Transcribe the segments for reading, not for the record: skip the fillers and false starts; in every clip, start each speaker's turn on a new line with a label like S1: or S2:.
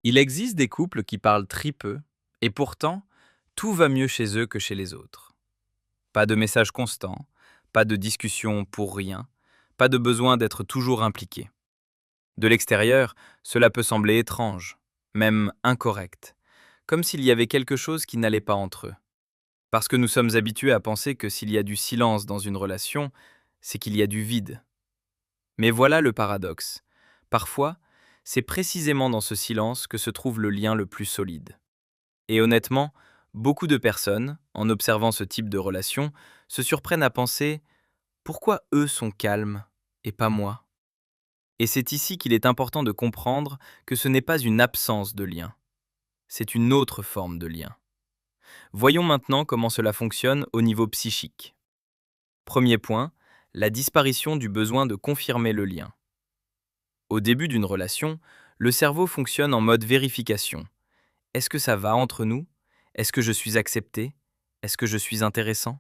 S1: Il existe des couples qui parlent très peu, et pourtant, tout va mieux chez eux que chez les autres. Pas de messages constants, pas de discussions pour rien, pas de besoin d'être toujours impliqué. De l'extérieur, cela peut sembler étrange, même incorrect, comme s'il y avait quelque chose qui n'allait pas entre eux. Parce que nous sommes habitués à penser que s'il y a du silence dans une relation, c'est qu'il y a du vide. Mais voilà le paradoxe. Parfois, c'est précisément dans ce silence que se trouve le lien le plus solide. Et honnêtement, beaucoup de personnes, en observant ce type de relation, se surprennent à penser pourquoi eux sont calmes et pas moi. Et c'est ici qu'il est important de comprendre que ce n'est pas une absence de lien, c'est une autre forme de lien. Voyons maintenant comment cela fonctionne au niveau psychique. Premier point, la disparition du besoin de confirmer le lien. Au début d'une relation, le cerveau fonctionne en mode vérification. Est-ce que ça va entre nous? Est-ce que je suis accepté? Est-ce que je suis intéressant?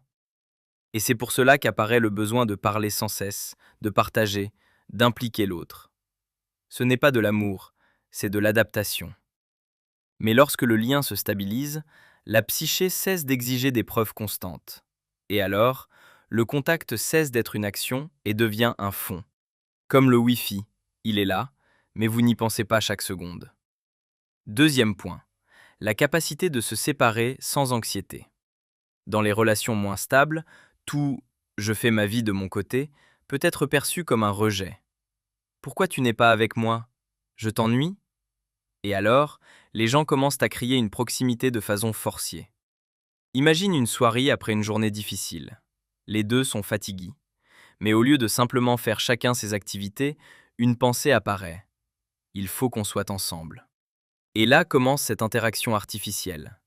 S1: Et c'est pour cela qu'apparaît le besoin de parler sans cesse, de partager, d'impliquer l'autre. Ce n'est pas de l'amour, c'est de l'adaptation. Mais lorsque le lien se stabilise, la psyché cesse d'exiger des preuves constantes. Et alors, le contact cesse d'être une action et devient un fond. Comme le Wi-Fi, il est là, mais vous n'y pensez pas chaque seconde. Deuxième point, la capacité de se séparer sans anxiété. Dans les relations moins stables, tout «je fais ma vie de mon côté» peut être perçu comme un rejet. Pourquoi tu n'es pas avec moi? Je t'ennuie? Et alors, les gens commencent à crier une proximité de façon forcée. Imagine une soirée après une journée difficile. Les deux sont fatigués. Mais au lieu de simplement faire chacun ses activités, une pensée apparaît. Il faut qu'on soit ensemble. Et là commence cette interaction artificielle.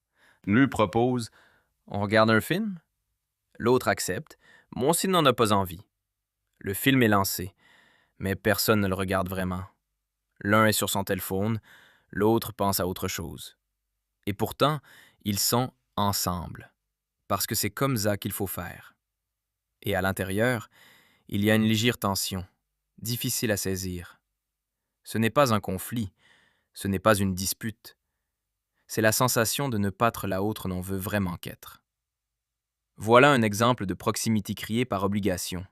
S1: L'un propose on regarde un film? L'autre accepte. Moi aussi n'en a pas envie. Le film est lancé, mais personne ne le regarde vraiment. L'un est sur son téléphone, l'autre pense à autre chose. Et pourtant, ils sont ensemble, parce que c'est comme ça qu'il faut faire. Et à l'intérieur, il y a une légère tension, difficile à saisir. Ce n'est pas un conflit, ce n'est pas une dispute. C'est la sensation de ne pas être là autre n'en veut vraiment qu'être. Voilà un exemple de proximité créée par obligation,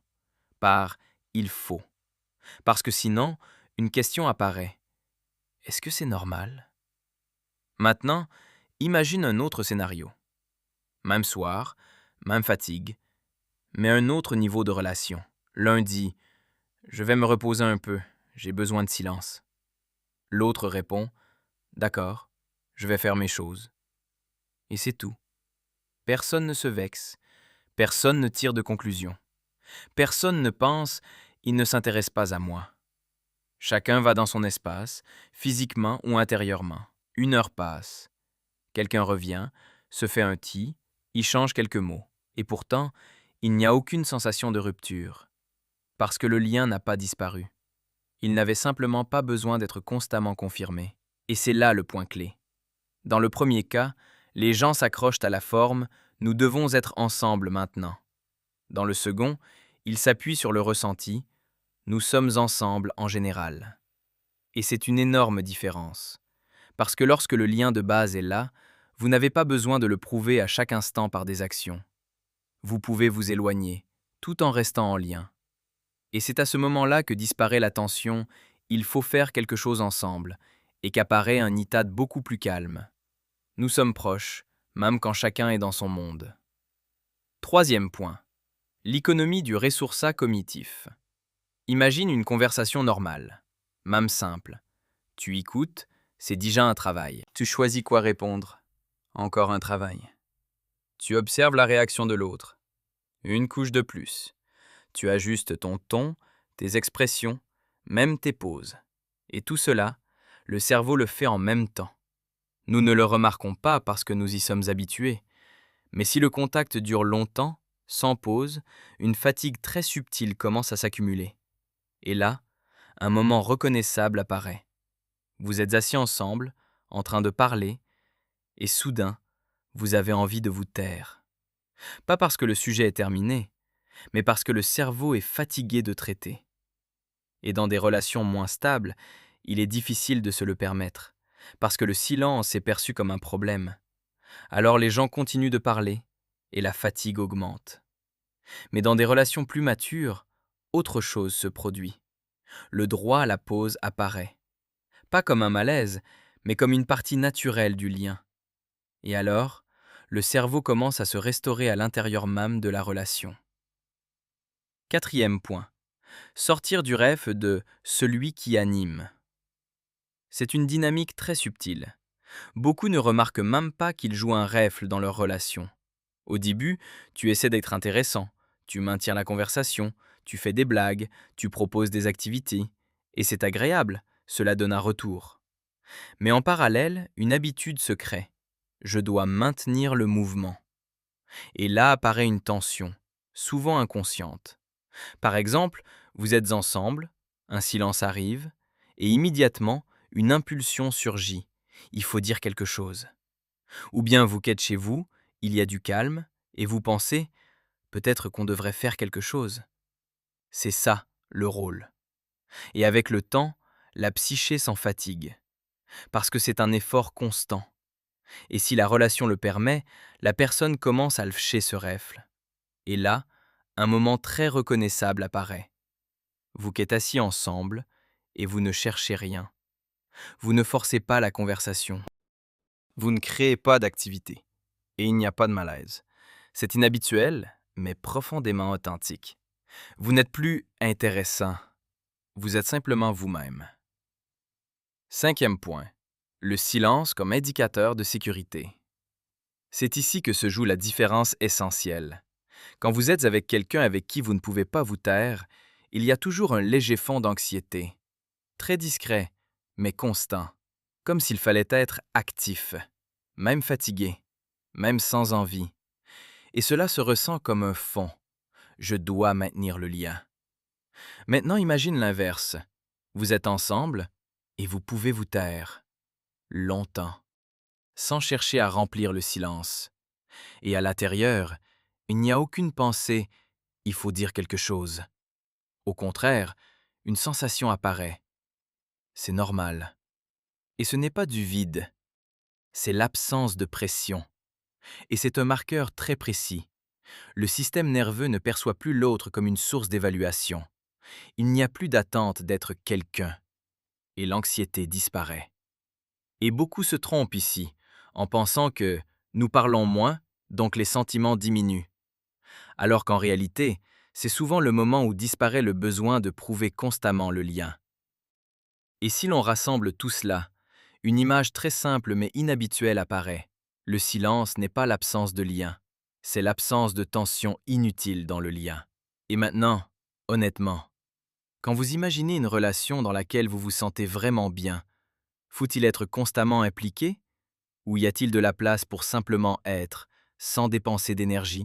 S1: par il faut. Parce que sinon, une question apparaît. Est-ce que c'est normal? Maintenant, imagine un autre scénario. Même soir, même fatigue, mais un autre niveau de relation. L'un dit je vais me reposer un peu, j'ai besoin de silence. L'autre répond d'accord, je vais faire mes choses. Et c'est tout. Personne ne se vexe, personne ne tire de conclusion. Personne ne pense il ne s'intéresse pas à moi. Chacun va dans son espace, physiquement ou intérieurement. Une heure passe. Quelqu'un revient, se fait un y change quelques mots. Et pourtant, il n'y a aucune sensation de rupture. Parce que le lien n'a pas disparu. Il n'avait simplement pas besoin d'être constamment confirmé. Et c'est là le point clé. Dans le premier cas, les gens s'accrochent à la forme « nous devons être ensemble maintenant ». Dans le second, ils s'appuient sur le ressenti « nous sommes ensemble en général ». Et c'est une énorme différence. Parce que lorsque le lien de base est là, vous n'avez pas besoin de le prouver à chaque instant par des actions. Vous pouvez vous éloigner, tout en restant en lien. Et c'est à ce moment-là que disparaît la tension « il faut faire quelque chose ensemble » et qu'apparaît un état beaucoup plus calme. Nous sommes proches, même quand chacun est dans son monde. Troisième point. L'économie du ressourça cognitif. Imagine une conversation normale, même simple. Tu écoutes, c'est déjà un travail. Tu choisis quoi répondre. Encore un travail. Tu observes la réaction de l'autre. Une couche de plus. Tu ajustes ton ton, tes expressions, même tes pauses. Et tout cela, le cerveau le fait en même temps. Nous ne le remarquons pas parce que nous y sommes habitués. Mais si le contact dure longtemps, sans pause, une fatigue très subtile commence à s'accumuler. Et là, un moment reconnaissable apparaît. Vous êtes assis ensemble, en train de parler, et soudain, vous avez envie de vous taire. Pas parce que le sujet est terminé, mais parce que le cerveau est fatigué de traiter. Et dans des relations moins stables, il est difficile de se le permettre, parce que le silence est perçu comme un problème. Alors les gens continuent de parler, et la fatigue augmente. Mais dans des relations plus matures, autre chose se produit. Le droit à la pause apparaît. Pas comme un malaise, mais comme une partie naturelle du lien. Et alors, le cerveau commence à se restaurer à l'intérieur même de la relation. Quatrième point. Sortir du rêve de celui qui anime. C'est une dynamique très subtile. Beaucoup ne remarquent même pas qu'ils jouent un rêve dans leur relation. Au début, tu essaies d'être intéressant, tu maintiens la conversation, tu fais des blagues, tu proposes des activités, et c'est agréable, cela donne un retour. Mais en parallèle, une habitude se crée. Je dois maintenir le mouvement. Et là apparaît une tension, souvent inconsciente. Par exemple, vous êtes ensemble, un silence arrive, et immédiatement, une impulsion surgit. Il faut dire quelque chose. Ou bien vous êtes chez vous, il y a du calme, et vous pensez, peut-être qu'on devrait faire quelque chose. C'est ça, le rôle. Et avec le temps, la psyché s'en fatigue, parce que c'est un effort constant. Et si la relation le permet, la personne commence à lâcher ce rêve. Et là, un moment très reconnaissable apparaît. Vous êtes assis ensemble, et vous ne cherchez rien. Vous ne forcez pas la conversation. Vous ne créez pas d'activité. Et il n'y a pas de malaise. C'est inhabituel, mais profondément authentique. Vous n'êtes plus intéressant. Vous êtes simplement vous-même. Cinquième point. Le silence comme indicateur de sécurité. C'est ici que se joue la différence essentielle. Quand vous êtes avec quelqu'un avec qui vous ne pouvez pas vous taire, il y a toujours un léger fond d'anxiété. Très discret, mais constant. Comme s'il fallait être actif, même fatigué, même sans envie. Et cela se ressent comme un fond. Je dois maintenir le lien. Maintenant, imagine l'inverse. Vous êtes ensemble et vous pouvez vous taire. Longtemps. Sans chercher à remplir le silence. Et à l'intérieur, il n'y a aucune pensée « il faut dire quelque chose ». Au contraire, une sensation apparaît. C'est normal. Et ce n'est pas du vide. C'est l'absence de pression. Et c'est un marqueur très précis. Le système nerveux ne perçoit plus l'autre comme une source d'évaluation. Il n'y a plus d'attente d'être quelqu'un. Et l'anxiété disparaît. Et beaucoup se trompent ici, en pensant que nous parlons moins, donc les sentiments diminuent. Alors qu'en réalité, c'est souvent le moment où disparaît le besoin de prouver constamment le lien. Et si l'on rassemble tout cela, une image très simple mais inhabituelle apparaît. Le silence n'est pas l'absence de lien, c'est l'absence de tension inutile dans le lien. Et maintenant, honnêtement, quand vous imaginez une relation dans laquelle vous vous sentez vraiment bien, faut-il être constamment impliqué? Ou y a-t-il de la place pour simplement être, sans dépenser d'énergie?